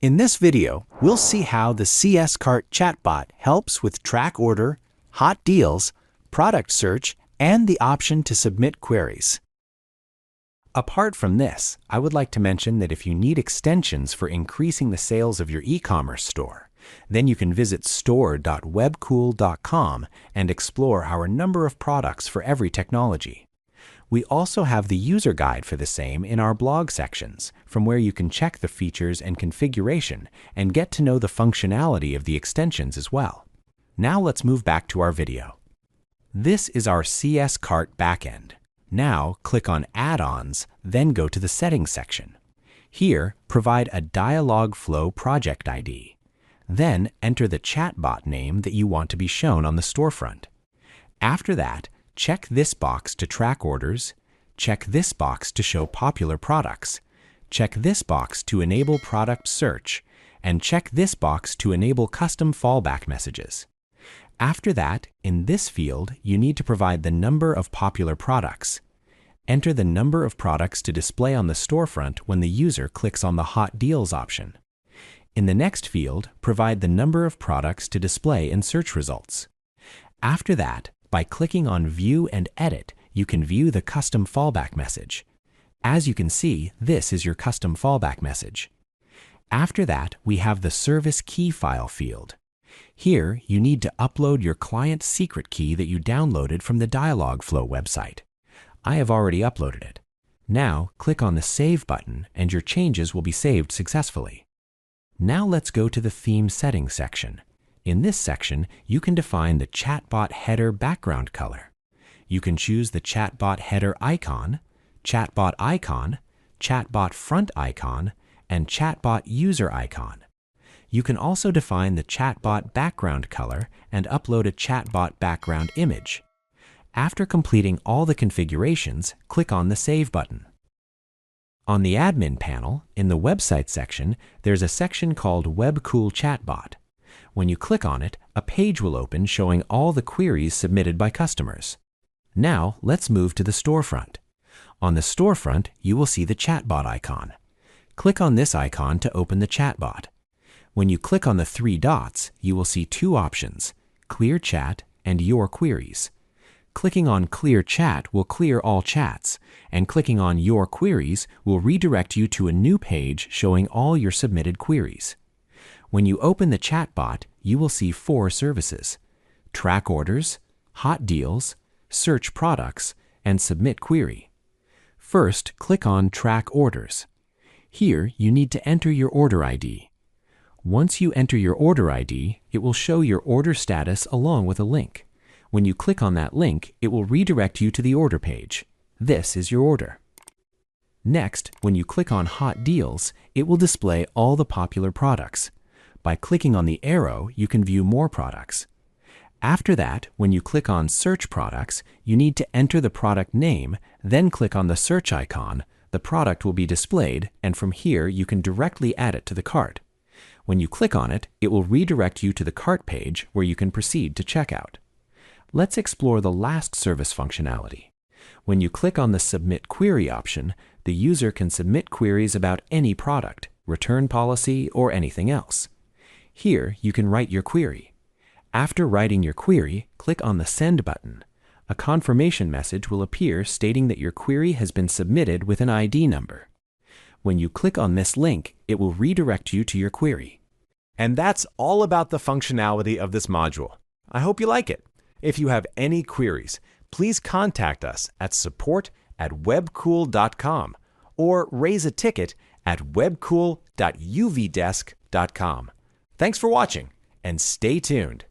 In this video, we'll see how the CS-Cart Chatbot helps with track order, hot deals, product search, and the option to submit queries. Apart from this, I would like to mention that if you need extensions for increasing the sales of your e-commerce store, then you can visit store.webkul.com and explore our number of products for every technology. We also have the user guide for the same in our blog sections, from where you can check the features and configuration and get to know the functionality of the extensions as well. Now let's move back to our video. This is our CS-Cart backend. Now click on Add-ons, then go to the Settings section. Here, provide a Dialogflow project ID. Then enter the chatbot name that you want to be shown on the storefront. After that, check this box to track orders, check this box to show popular products, check this box to enable product search, and check this box to enable custom fallback messages. After that, in this field, you need to provide the number of popular products. Enter the number of products to display on the storefront when the user clicks on the Hot Deals option. In the next field, provide the number of products to display in search results. After that, by clicking on View and Edit, you can view the custom fallback message. As you can see, this is your custom fallback message. After that, we have the Service Key File field. Here, you need to upload your client secret key that you downloaded from the Dialogflow website. I have already uploaded it. Now, click on the Save button and your changes will be saved successfully. Now let's go to the Theme Settings section. In this section, you can define the chatbot header background color. You can choose the chatbot header icon, chatbot front icon, and chatbot user icon. You can also define the chatbot background color and upload a chatbot background image. After completing all the configurations, click on the Save button. On the Admin panel, in the Website section, there's a section called Webkul Chatbot. When you click on it, a page will open showing all the queries submitted by customers. Now, let's move to the storefront. On the storefront, you will see the chatbot icon. Click on this icon to open the chatbot. When you click on the three dots, you will see two options, Clear Chat and Your Queries. Clicking on Clear Chat will clear all chats, and clicking on Your Queries will redirect you to a new page showing all your submitted queries. When you open the chatbot, you will see four services: Track Orders, Hot Deals, Search Products, and Submit Query. First, click on Track Orders. Here, you need to enter your order ID. Once you enter your order ID, it will show your order status along with a link. When you click on that link, it will redirect you to the order page. This is your order. Next, when you click on Hot Deals, it will display all the popular products. By clicking on the arrow, you can view more products. After that, when you click on Search Products, you need to enter the product name, then click on the search icon. The product will be displayed, and from here you can directly add it to the cart. When you click on it, it will redirect you to the cart page where you can proceed to checkout. Let's explore the last service functionality. When you click on the Submit Query option, the user can submit queries about any product, return policy, or anything else. Here, you can write your query. After writing your query, click on the Send button. A confirmation message will appear stating that your query has been submitted with an ID number. When you click on this link, it will redirect you to your query. And that's all about the functionality of this module. I hope you like it. If you have any queries, please contact us at support@webkul.com or raise a ticket at webkul.uvdesk.com. Thanks for watching, and stay tuned.